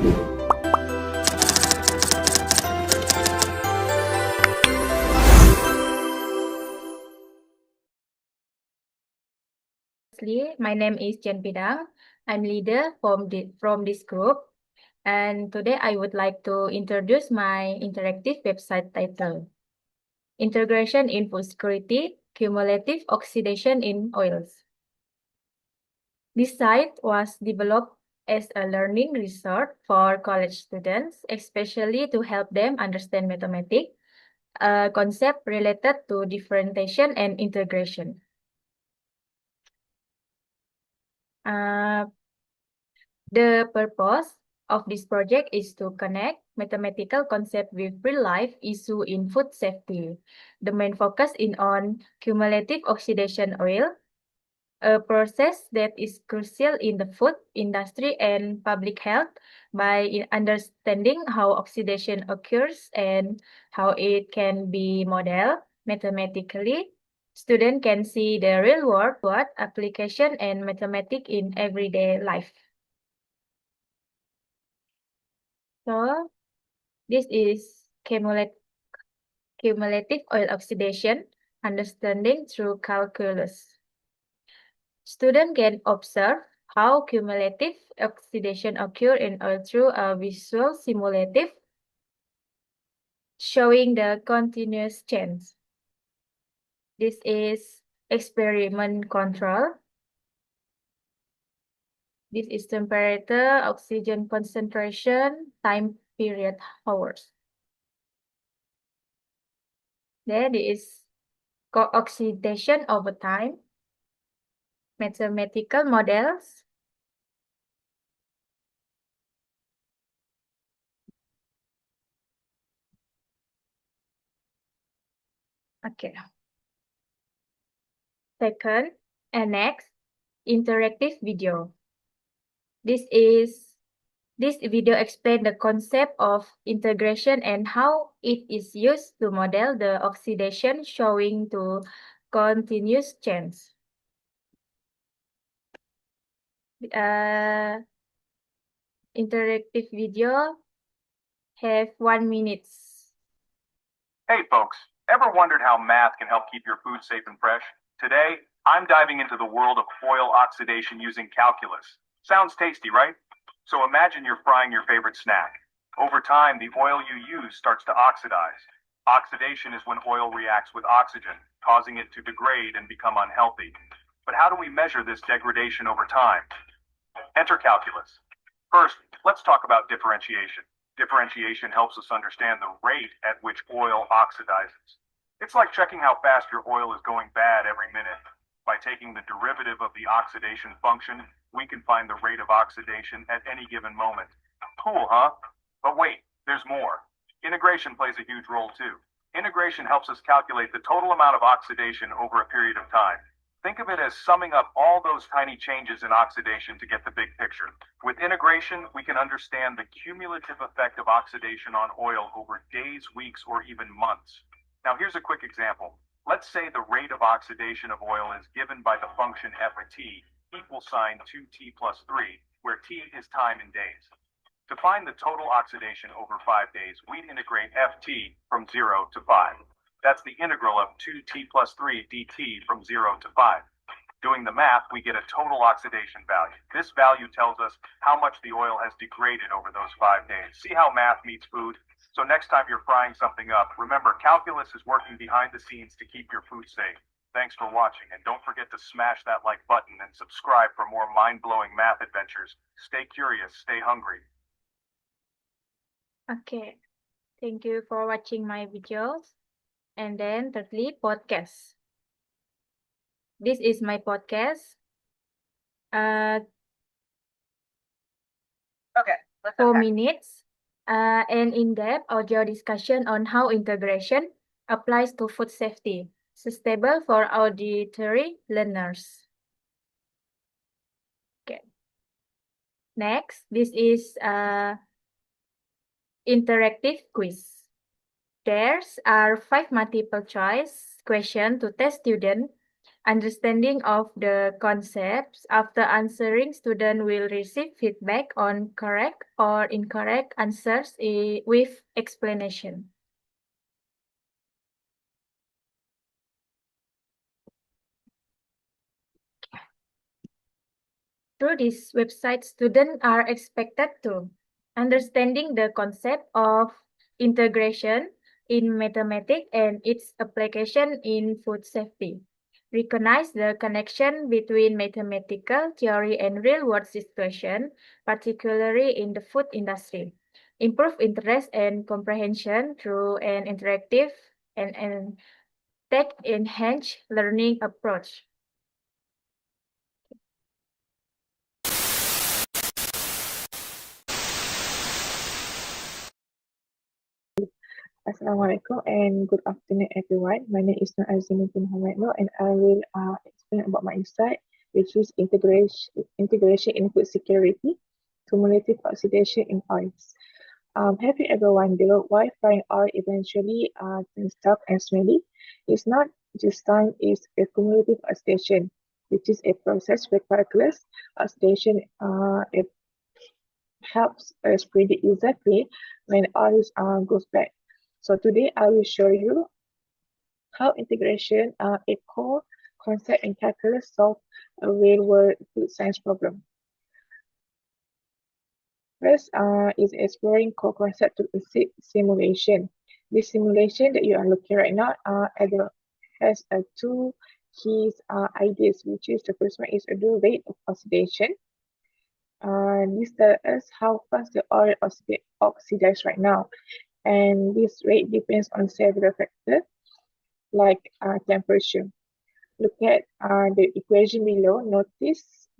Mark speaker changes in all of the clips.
Speaker 1: My name is Jen Bidang. I'm leader from this group, and today I would like to introduce my interactive website title: Integration in Food Security, Cumulative Oxidation in Oils. This site was developed as a learning resource for college students, especially to help them understand mathematics, a concept related to differentiation and integration. The purpose of this project is to connect mathematical concept with real-life issue in food safety. The main focus is on cumulative oxidation oil, a process that is crucial in the food industry and public health. By understanding how oxidation occurs and how it can be modeled mathematically, students can see the real-world application and mathematics in everyday life. So this is cumulative oil oxidation, understanding through calculus. Students can observe how cumulative oxidation occurs in oil through a visual simulative showing the continuous change. This is experiment control. This is temperature, oxygen concentration, time period, hours. Then there is co-oxidation over time, mathematical models, okay. Second, and next, interactive video. This video explains the concept of integration and how it is used to model the oxidation showing to continuous change. Interactive video have 1 minute.
Speaker 2: Hey folks, ever wondered how math can help keep your food safe and fresh? Today, I'm diving into the world of oil oxidation using calculus. Sounds tasty, right? So imagine you're frying your favorite snack. Over time, the oil you use starts to oxidize. Oxidation is when oil reacts with oxygen, causing it to degrade and become unhealthy. But how do we measure this degradation over time? Enter calculus. First, let's talk about differentiation. Differentiation helps us understand the rate at which oil oxidizes. It's like checking how fast your oil is going bad every minute. By taking the derivative of the oxidation function, we can find the rate of oxidation at any given moment. Cool, huh? But wait, there's more. Integration plays a huge role too. Integration helps us calculate the total amount of oxidation over a period of time. Think of it as summing up all those tiny changes in oxidation to get the big picture. With integration, we can understand the cumulative effect of oxidation on oil over days, weeks, or even months. Now here's a quick example. Let's say the rate of oxidation of oil is given by the function f of t equals sign 2t plus 3, where t is time in days. To find the total oxidation over 5 days, we'd integrate ft from 0 to 5. That's the integral of 2t plus 3 dt from 0 to 5. Doing the math, we get a total oxidation value. This value tells us how much the oil has degraded over those 5 days. See how math meets food? So next time you're frying something up, remember calculus is working behind the scenes to keep your food safe. Thanks for watching, and don't forget to smash that like button and subscribe for more mind-blowing math adventures. Stay curious, stay hungry.
Speaker 1: Okay, thank you for watching my videos. And then thirdly, podcast. This is my podcast.
Speaker 3: Okay, let's
Speaker 1: 4
Speaker 3: unpack.
Speaker 1: minutes. An in-depth audio discussion on how integration applies to food safety, suitable for auditory learners. Okay. Next, this is interactive quiz. There are 5 multiple choice questions to test students Understanding of the concepts. After answering, student will receive feedback on correct or incorrect answers with explanation. Through this website, students are expected to understanding the concept of integration in mathematics and its application in food safety. Recognize the connection between mathematical theory and real-world situation, particularly in the food industry. Improve interest and comprehension through an interactive and tech-enhanced learning approach.
Speaker 3: Assalamualaikum and good afternoon everyone. My name is Nur Azimuddin Muhammad Noor and I will explain about my insight, which is integration in food security, cumulative oxidation in oils. Have you ever wondered why frying oil eventually turns tough and smelly? It's not just time, it's a cumulative oxidation, which is a process where calculus oxidation it helps us predict exactly when oil goes bad. So today I will show you how integration, a core concept in calculus, solve a real-world food science problem. First is exploring core concept to simulation. This simulation that you are looking right now has two key ideas, which is the first one is the rate of oxidation. This tells us how fast the oil oxidizes right now. And this rate depends on several factors like temperature. Look at the equation below. Notice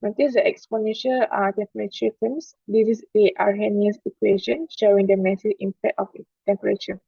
Speaker 3: notice the exponential temperature terms. This is the Arrhenius equation showing the massive impact of temperature.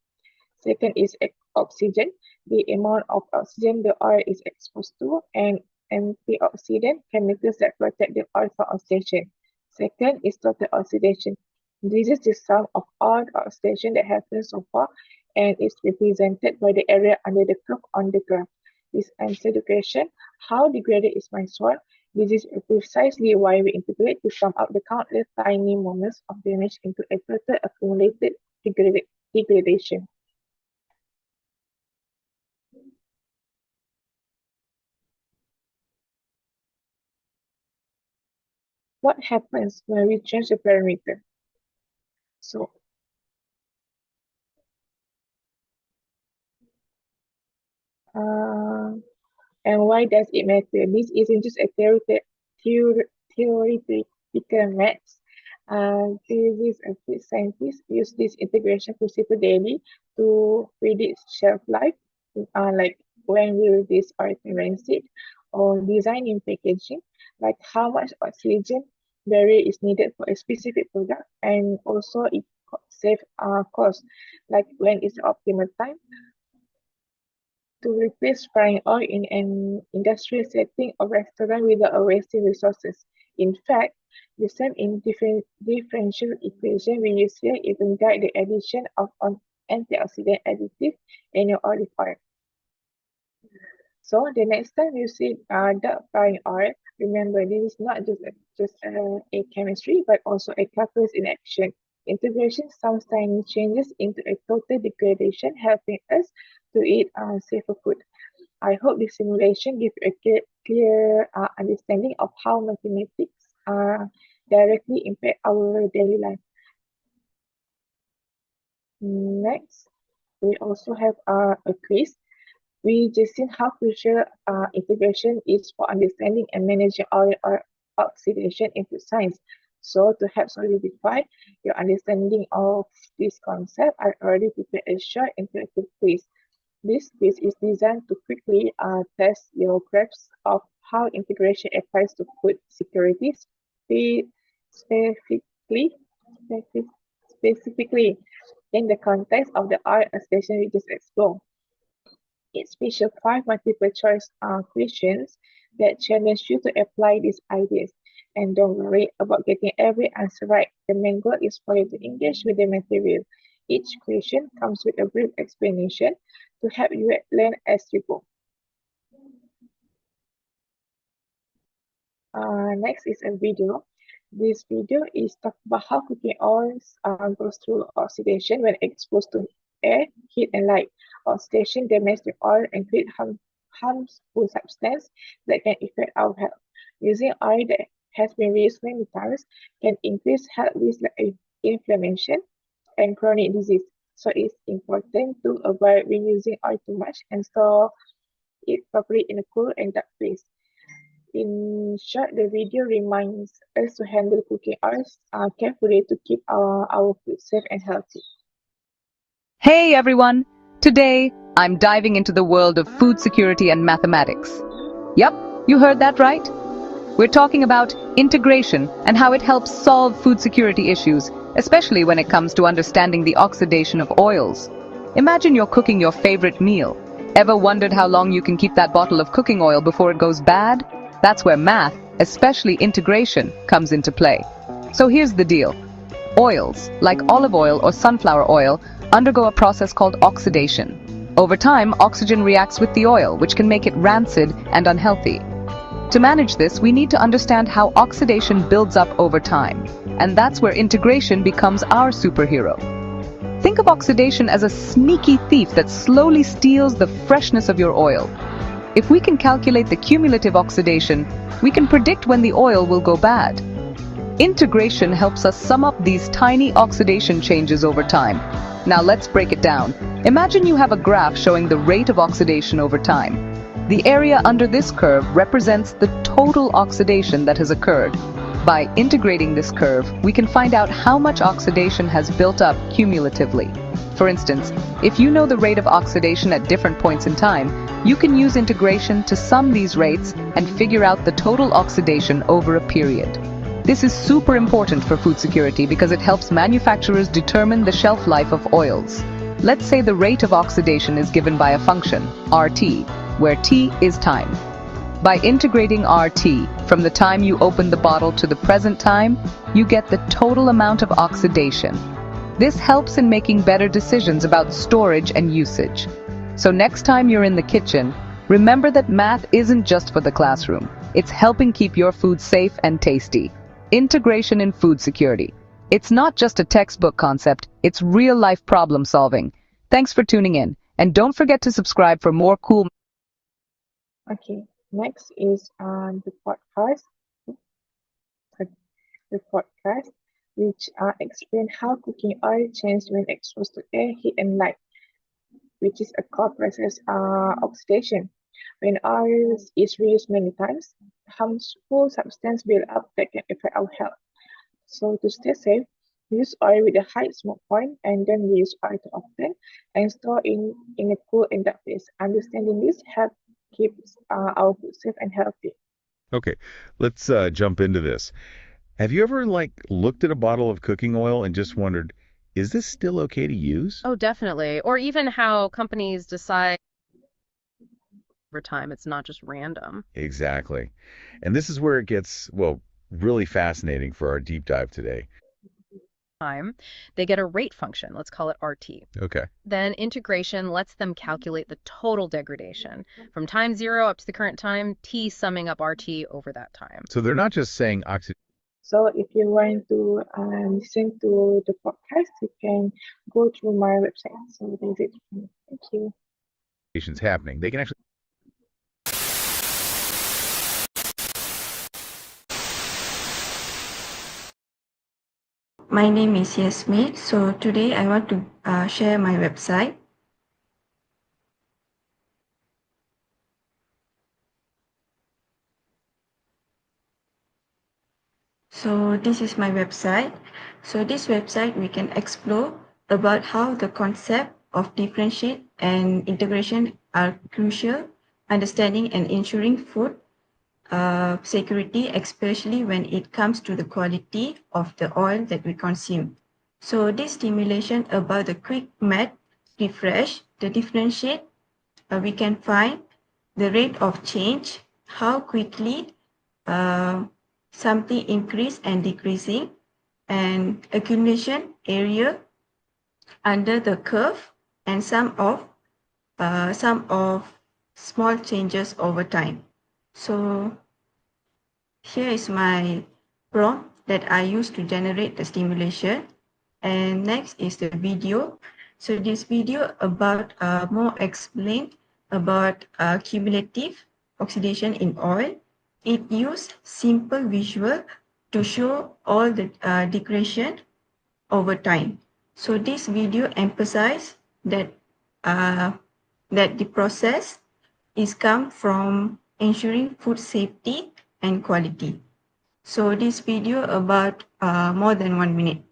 Speaker 3: Second is oxygen, the amount of oxygen the oil is exposed to, and antioxidant chemicals that protect the oil from oxidation. Second is total oxidation. This is the sum of all the oxidation that happens so far and is represented by the area under the curve on the graph. This answers the question, how degraded is my soil? This is precisely why we integrate to sum up the countless tiny moments of damage into a total accumulated degradation. What happens when we change the parameter? So, uh, and why does it matter? This isn't just a theoretical maths. Physicists and food scientists use this integration principle daily to predict shelf life, like when will this item rancid, or designing packaging, like how much oxygen barrier is needed for a specific product, and also it save cost, like when is the optimal time to replace frying oil in an industrial setting or restaurant without wasting resources. In fact, the same differential equation we use here even guide the addition of an antioxidant additive in your olive oil. So the next time you see dark frying oil, remember this is not just a chemistry, but also a calculus in action. Integration sounds tiny changes into a total degradation, helping us to eat safer food. I hope this simulation gives a clear understanding of how mathematics directly impact our daily life. Next, we also have a quiz. We just seen how crucial integration is for understanding and managing oil or oxidation in food science. So to help solidify your understanding of this concept, I already prepared a short interactive quiz. This quiz is designed to quickly test your grasp of how integration applies to food security, specifically, specifically in the context of the oil oxidation we just explored. It features 5 multiple choice questions that challenge you to apply these ideas. And don't worry about getting every answer right. The main goal is for you to engage with the material. Each question comes with a brief explanation to help you learn as you go. Next is a video. This video is talk about how cooking oils goes through oxidation when exposed to air, heat, and light. Oxidation damages the oil and create harmful substance that can affect our health. Using oil that has been reused many times can increase health risks like inflammation and chronic disease. So it's important to avoid reusing oil too much and store it properly in a cool and dark place. In short, the video reminds us to handle cooking oils carefully to keep our food safe and healthy.
Speaker 4: Hey everyone! Today, I'm diving into the world of food security and mathematics. Yup, you heard that right. We're talking about integration and how it helps solve food security issues, especially when it comes to understanding the oxidation of oils. Imagine you're cooking your favorite meal. Ever wondered how long you can keep that bottle of cooking oil before it goes bad? That's where math, especially integration, comes into play. So here's the deal. Oils, like olive oil or sunflower oil, undergo a process called oxidation. Over time, oxygen reacts with the oil, which can make it rancid and unhealthy. To manage this, we need to understand how oxidation builds up over time, and that's where integration becomes our superhero. Think of oxidation as a sneaky thief that slowly steals the freshness of your oil. If we can calculate the cumulative oxidation, we can predict when the oil will go bad. Integration helps us sum up these tiny oxidation changes over time. Now let's break it down. Imagine you have a graph showing the rate of oxidation over time. The area under this curve represents the total oxidation that has occurred. By integrating this curve, we can find out how much oxidation has built up cumulatively. For instance, if you know the rate of oxidation at different points in time, you can use integration to sum these rates and figure out the total oxidation over a period. This is super important for food security because it helps manufacturers determine the shelf life of oils. Let's say the rate of oxidation is given by a function, RT, where T is time. By integrating RT from the time you open the bottle to the present time, you get the total amount of oxidation. This helps in making better decisions about storage and usage. So next time you're in the kitchen, remember that math isn't just for the classroom. It's helping keep your food safe and tasty. Integration in food security. It's not just a textbook concept, it's real-life problem solving. Thanks for tuning in, and don't forget to subscribe for more cool.
Speaker 3: Okay, next is the podcast. The podcast, which explain how cooking oil changes when exposed to air, heat, and light, which is a core process oxidation. When oil is reused many times, harmful substances build up that can affect our health. So to stay safe, use oil with a high smoke point and then reuse oil too often and store in a cool and dark place. Understanding this helps keep our food safe and healthy.
Speaker 2: Okay, let's jump into this. Have you ever looked at a bottle of cooking oil and just wondered, is this still okay to use?
Speaker 5: Oh, definitely. Or even how companies decide over time. It's not just random.
Speaker 2: Exactly. And this is where it gets, well, really fascinating for our deep dive today.
Speaker 5: Time, they get a rate function. Let's call it RT.
Speaker 2: Okay.
Speaker 5: Then integration lets them calculate the total degradation from time 0 up to the current time, T summing up RT over that time.
Speaker 2: So they're not just saying oxidation
Speaker 3: So if you want to listen to the podcast, you can go through my website. So that's it. Thank you.
Speaker 2: is happening. They can actually
Speaker 6: My name is Yasmin. So today I want to share my website. So this is my website. So this website we can explore about how the concept of differentiate and integration are crucial, understanding and ensuring food security, especially when it comes to the quality of the oil that we consume. So this stimulation about the quick math refresh, the differentiate, we can find the rate of change, how quickly something increase and decreasing, and accumulation area under the curve, and sum of some of small changes over time. So here is my prompt that I use to generate the stimulation. And next is the video. So this video about more explain about cumulative oxidation in oil. It used simple visual to show all the degradation over time. So this video emphasize that that the process is come from ensuring food safety and quality. So this video about more than 1 minute.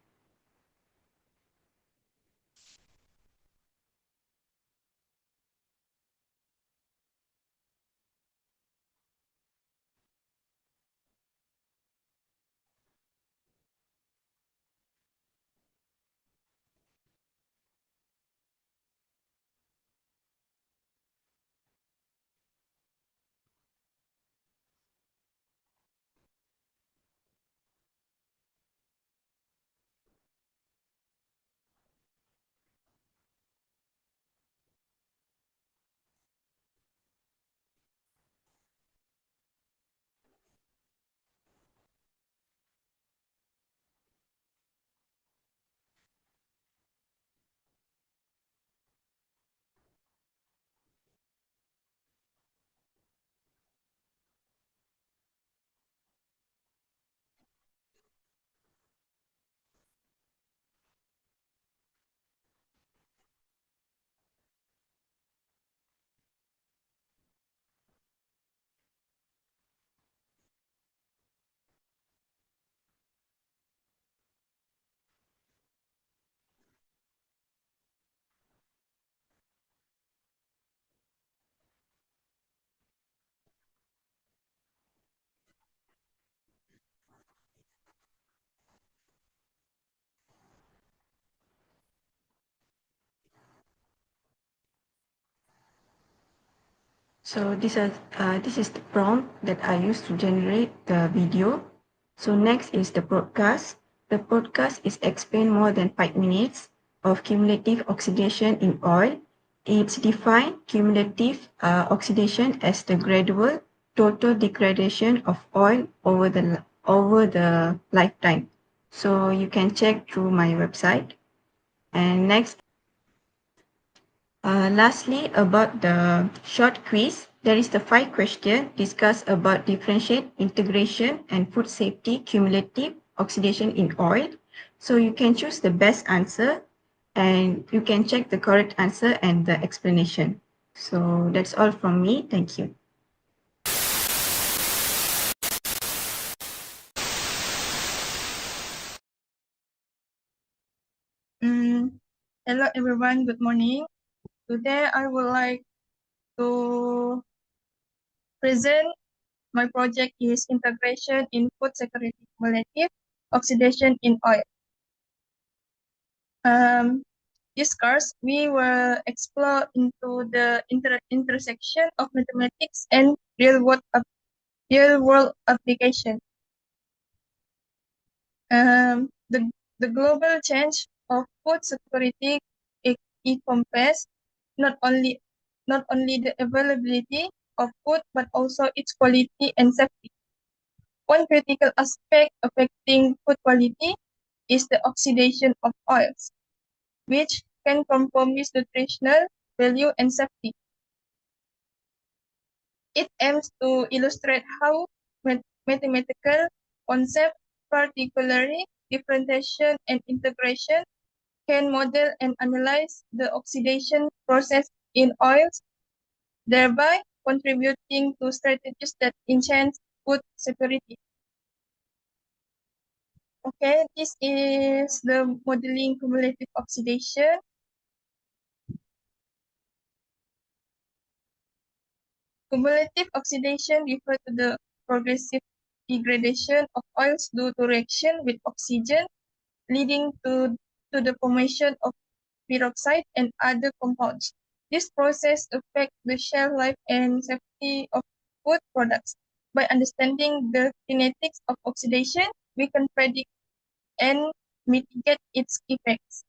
Speaker 6: So this is the prompt that I use to generate the video. So next is the broadcast. The broadcast is explain more than 5 minutes of cumulative oxidation in oil. It's defined cumulative oxidation as the gradual total degradation of oil over the lifetime. So you can check through my website. And next, lastly, about the short quiz, there is the 5 question discuss about differentiate, integration, and food safety cumulative oxidation in oil. So you can choose the best answer and you can check the correct answer and the explanation. So that's all from me. Thank you.
Speaker 7: Hello everyone, good morning. Today I would like to present my project is integration in food security cumulative oxidation in oil. This course we will explore into the intersection of mathematics and real world application. The global change of food security encompasses not only the availability of food but also its quality and safety. One critical aspect affecting food quality is the oxidation of oils, which can compromise nutritional value and safety. It aims to illustrate how mathematical concepts, particularly differentiation and integration, can model and analyze the oxidation process in oils, thereby contributing to strategies that enhance food security. Okay, this is the modeling cumulative oxidation. Cumulative oxidation refers to the progressive degradation of oils due to reaction with oxygen, leading to the formation of peroxide and other compounds. This process affects the shelf life and safety of food products. By understanding the kinetics of oxidation, we can predict and mitigate its effects.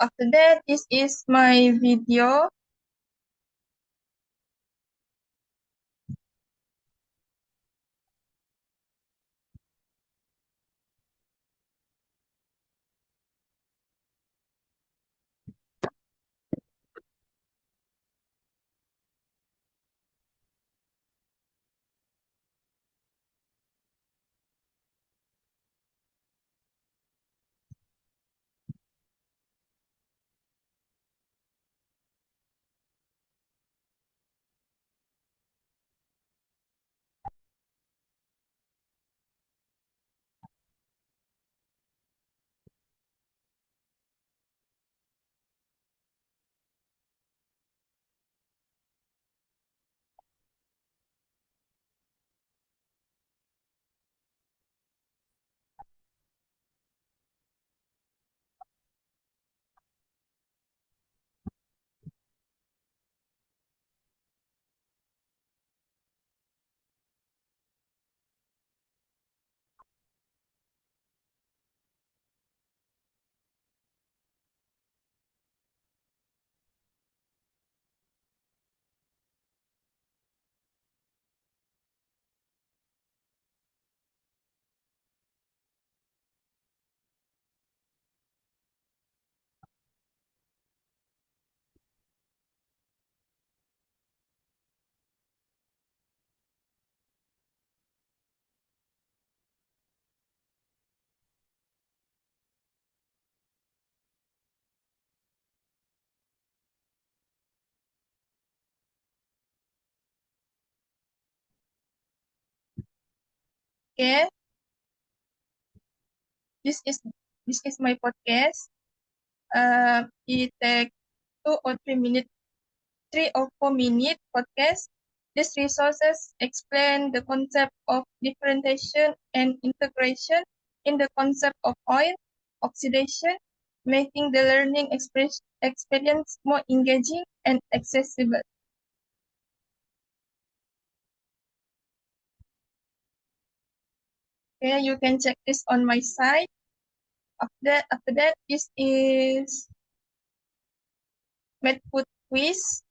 Speaker 7: After that, this is my video. Okay, this is my podcast. It takes 2 or 3 minutes, 3 or 4 minute podcast. These resources explain the concept of differentiation and integration in the concept of oil oxidation, making the learning experience more engaging and accessible. Okay, you can check this on my site. After that, this is Medfood quiz.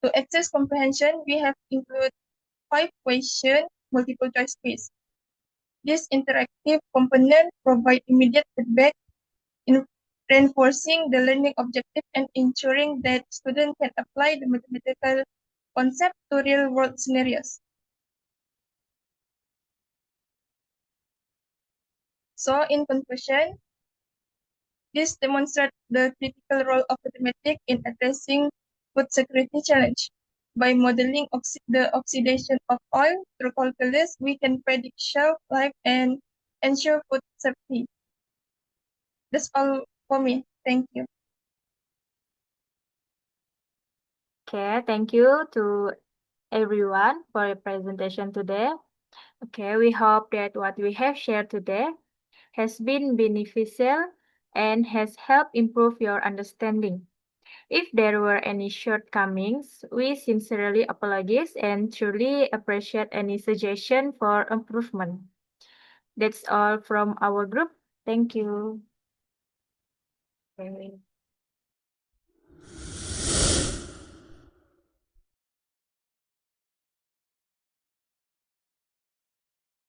Speaker 7: To access comprehension, we have included 5-question multiple choice quiz. This interactive component provides immediate feedback in reinforcing the learning objective and ensuring that students can apply the mathematical concept to real-world scenarios. So, in conclusion, this demonstrates the critical role of mathematics in addressing food security challenge. By modeling the oxidation of oil through calculus, we can predict shelf life and ensure food safety. That's all for me. Thank you.
Speaker 1: Okay, thank you to everyone for your presentation today. Okay, we hope that what we have shared today has been beneficial and has helped improve your understanding. If there were any shortcomings, we sincerely apologize and truly appreciate any suggestion for improvement. That's all from our group. Thank you.